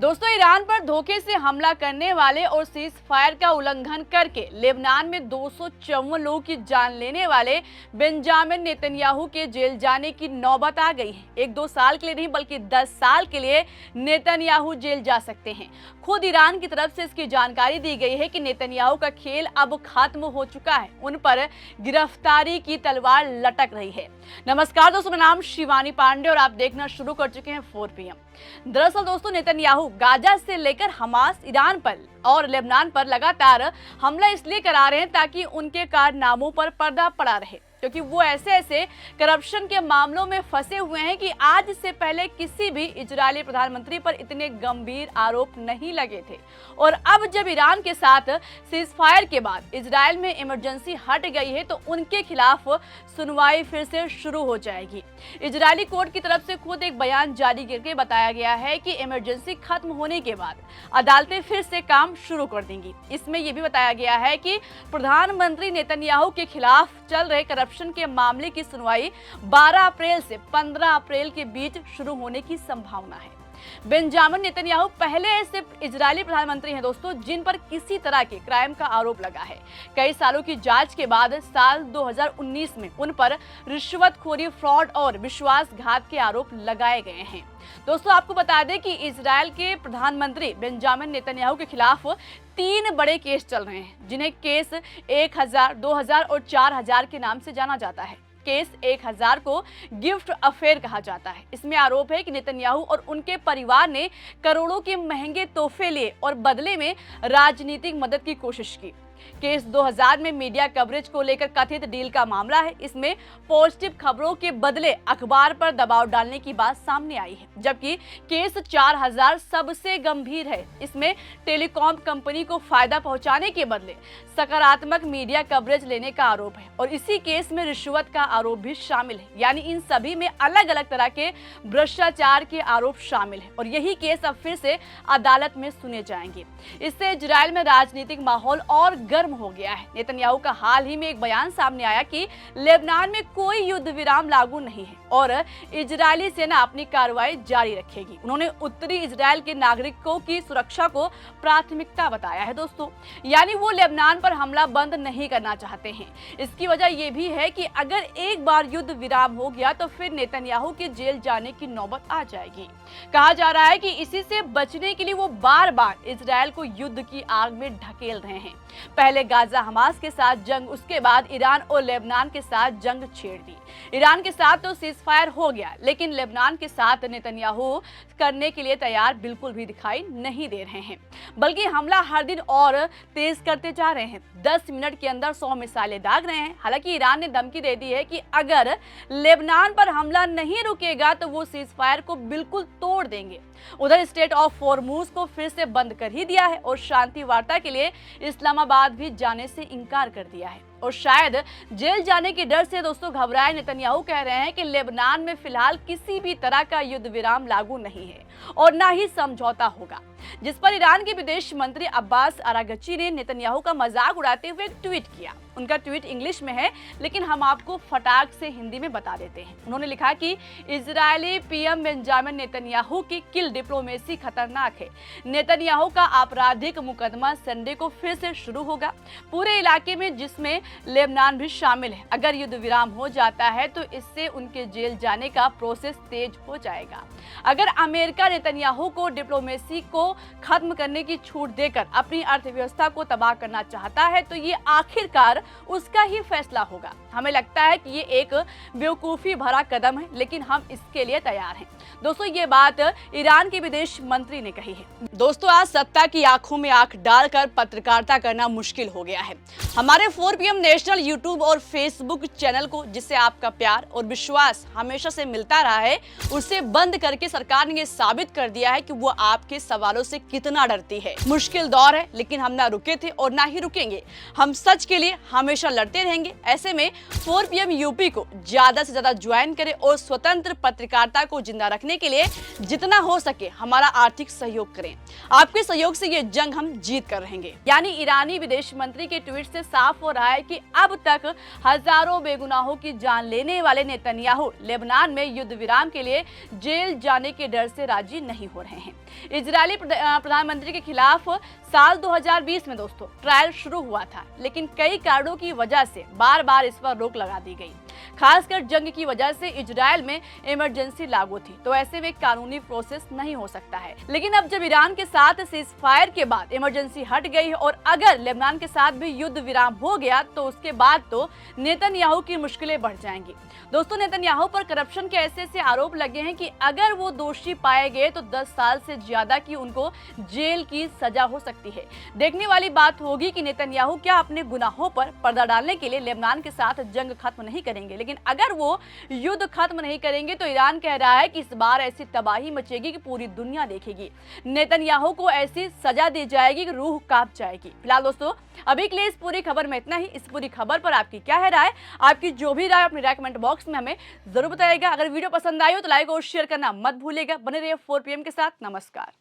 दोस्तों, ईरान पर धोखे से हमला करने वाले और सीज फायर का उल्लंघन करके लेबनान में 254 लोगों की जान लेने वाले बेंजामिन नेतन्याहू के जेल जाने की नौबत आ गई है। 1-2 साल के लिए नहीं बल्कि 10 साल के लिए नेतन्याहू जेल जा सकते हैं। खुद ईरान की तरफ से इसकी जानकारी दी गई है कि नेतन्याहू का खेल अब खत्म हो चुका है, उन पर गिरफ्तारी की तलवार लटक रही है। नमस्कार दोस्तों, मेरा नाम शिवानी पांडे और आप देखना शुरू कर चुके हैं 4 PM। दरअसल दोस्तों, नेतन्याहू गाजा से लेकर हमास, ईरान पर और लेबनान पर लगातार हमला इसलिए करा रहे हैं ताकि उनके कारनामों पर पर्दा पड़ा रहे, क्योंकि वो ऐसे करप्शन के मामलों में फंसे हुए हैं कि आज से पहले किसी भी इजरायली प्रधानमंत्री पर इतने गंभीर आरोप नहीं लगे थे। और अब जब ईरान के साथ सीजफायर के बाद इजरायल में इमरजेंसी हट गई है तो उनके खिलाफ सुनवाई फिर से शुरू हो जाएगी। इजरायली कोर्ट की तरफ से खुद एक बयान जारी करके बताया गया है कि इमरजेंसी खत्म होने के बाद अदालतें फिर से काम शुरू कर देंगी। इसमें यह भी बताया गया है कि प्रधानमंत्री नेतन्याहू के खिलाफ चल रहे करप्शन के मामले की सुनवाई 12 अप्रैल से 15 अप्रैल के बीच शुरू होने की संभावना है। बेंजामिन नेतन्याहू पहले ऐसे इजरायली प्रधानमंत्री हैं दोस्तों जिन पर किसी तरह के क्राइम का आरोप लगा है। कई सालों की जांच के बाद साल 2019 में उन पर रिश्वतखोरी, फ्रॉड और विश्वासघात के आरोप लगाए गए हैं। दोस्तों, आपको बता दें कि इजरायल के प्रधानमंत्री बेंजामिन नेतन्याहू के खिलाफ 3 बड़े केस चल रहे हैं, जिन्हें केस 1000, 2000 और 4000 के नाम से जाना जाता है। केस 1000 को गिफ्ट अफेयर कहा जाता है। इसमें आरोप है कि नेतन्याहू और उनके परिवार ने करोड़ों के महंगे तोहफे लिए और बदले में राजनीतिक मदद की कोशिश की। केस 2000 में मीडिया कवरेज को लेकर कथित डील का मामला है। इसमें पॉजिटिव खबरों के बदले अखबार पर दबाव डालने की बात सामने आई है, जबकि केस 4000 सबसे गंभीर है। इसमें टेलीकॉम कंपनी को फायदा पहुंचाने के बदले सकारात्मक मीडिया कवरेज लेने का आरोप है और इसी केस में रिश्वत का आरोप भी शामिल है। यानी इन सभी में अलग अलग तरह के भ्रष्टाचार के आरोप शामिल है और यही केस अब फिर से अदालत में सुने जाएंगे। इससे इजरायल में राजनीतिक माहौल और गर्म हो गया है। नेतन्याहू का हाल ही में एक बयान सामने आया कि लेबनान में कोई युद्ध विराम लागू नहीं है और इजरायली सेना अपनी कार्रवाई जारी रखेगी। उन्होंने उत्तरी इजरायल के नागरिकों की सुरक्षा को प्राथमिकता बताया है दोस्तों, यानी वो लेबनान पर हमला बंद नहीं करना चाहते हैं। इसकी वजह यह भी है कि अगर एक बार युद्ध विराम हो गया तो फिर नेतन्याहू के जेल जाने की नौबत आ जाएगी। कहा जा रहा है कि इसी से बचने के लिए वो बार-बार इजरायल को युद्ध की आग में ढकेल रहे हैं। पहले गाजा हमास के साथ जंग, उसके बाद ईरान और लेबनान के साथ जंग छेड़ दी। ईरान के साथ तो सीजफायर हो गया, लेकिन लेबनान के साथ नेतन्याहू करने के लिए तैयार बिल्कुल भी दिखाई नहीं दे रहे हैं, बल्कि हमला हर दिन और तेज करते जा रहे हैं। 10 मिनट के अंदर 100 मिसाइलें दाग रहे हैं। हालांकि ईरान ने धमकी दे दी है कि अगर लेबनान पर हमला नहीं रुकेगा तो वो सीजफायर को बिल्कुल तोड़ देंगे। उधर स्टेट ऑफ हॉर्मुज को फिर से बंद कर ही दिया है और शांति वार्ता के लिए इस्लामाबाद भी जाने से इनकार कर दिया है। और शायद जेल जाने के डर से दोस्तों घबराए नेतन्याहू कह रहे हैं कि लेबनान में फिलहाल किसी भी तरह का युद्ध विराम लागू नहीं है और ना ही समझौता होगा, जिस पर ईरान के विदेश मंत्री अब्बास अरागची ने नेतन्याहू का मजाक उड़ाते हुए एक ट्वीट किया। उनका ट्वीट इंग्लिश में है, लेकिन हम आपको फटाक से हिंदी में बता देते हैं। उन्होंने लिखा कि इजरायली PM बेंजामिन नेतन्याहू की किल डिप्लोमेसी खतरनाक है। नेतन्याहू का आपराधिक मुकदमा संडे को फिर से शुरू होगा, पूरे इलाके में, जिसमें लेबनान भी शामिल है। अगर युद्ध विराम हो जाता है तो इससे उनके जेल जाने का प्रोसेस तेज हो जाएगा। अगर अमेरिका नेतन्याहू को डिप्लोमेसी को खत्म करने की छूट देकर अपनी अर्थव्यवस्था को तबाह करना चाहता है तो ये आखिरकार उसका ही फैसला होगा। हमें लगता है कि ये एक बेवकूफी भरा कदम है, लेकिन हम इसके लिए तैयार हैं। दोस्तों, ये बात ईरान के विदेश मंत्री ने कही है। दोस्तों, आज सत्ता की आंखों में आंख डालकर पत्रकारिता करना मुश्किल हो गया है। हमारे 4 PM नेशनल यूट्यूब और फेसबुक चैनल को, जिससे आपका प्यार और विश्वास हमेशा से मिलता रहा है, उसे बंद करके सरकार ने ये साबित कर दिया है कि वो आपके सवालों से कितना डरती है। मुश्किल दौर है, लेकिन हम ना रुके थे और ना ही रुकेंगे। हम सच के लिए हमेशा लड़ते रहेंगे। ऐसे में 4 PM यूपी को ज्यादा से ज्यादा ज्वाइन करें और स्वतंत्र पत्रकारिता को जिंदा रखने के लिए जितना हो सके हमारा आर्थिक सहयोग करें। आपके सहयोग से ये जंग हम जीत कर रहेंगे। यानी ईरानी विदेश मंत्री के ट्वीट से साफ हो रहा है कि अब तक हजारों बेगुनाहों की जान लेने वाले नेतन्याहू लेबनान में युद्ध विराम के लिए जेल जाने के डर से राजी राजी नहीं हो रहे हैं। इजरायली प्रधानमंत्री के खिलाफ साल 2020 में दोस्तों ट्रायल शुरू हुआ था, लेकिन कई कारणों की वजह से बार बार इस पर रोक लगा दी गई। खासकर जंग की वजह से इजरायल में इमरजेंसी लागू थी, तो ऐसे में कानूनी प्रोसेस नहीं हो सकता है। लेकिन अब जब ईरान के साथ सीज फायर के बाद इमरजेंसी हट गई और अगर लेबनान के साथ भी युद्ध विराम हो गया तो उसके बाद तो नेतन्याहू की मुश्किलें बढ़ जाएंगी। दोस्तों, नेतन्याहू पर करप्शन के ऐसे आरोप लगे हैं कि अगर वो दोषी पाए गए तो 10 साल से ज्यादा की उनको जेल की सजा हो सकती है। देखने वाली बात होगी कि नेतन्याहू क्या अपने गुनाहों पर पर्दा डालने के लिए लेबनान के साथ जंग खत्म नहीं करेंगे। लेकिन अगर वो युद्ध खत्म नहीं करेंगे तो ईरान कह रहा है कि इस बार ऐसी तबाही मचेगी कि पूरी दुनिया देखेगी। नेतन्याहू को ऐसी सजा दी जाएगी कि रूह कांप जाएगी। फिलहाल दोस्तों, अभी के लिए इस पूरी खबर में इतना ही। इस पूरी खबर पर आपकी क्या है राय? आपकी जो भी राय अपनी राय कमेंट बॉक्स में हमें जरूर बताइएगा। अगर वीडियो पसंद आई हो तो लाइक और शेयर करना मत भूलिएगा। बने रहिए 4 PM के साथ। नमस्कार।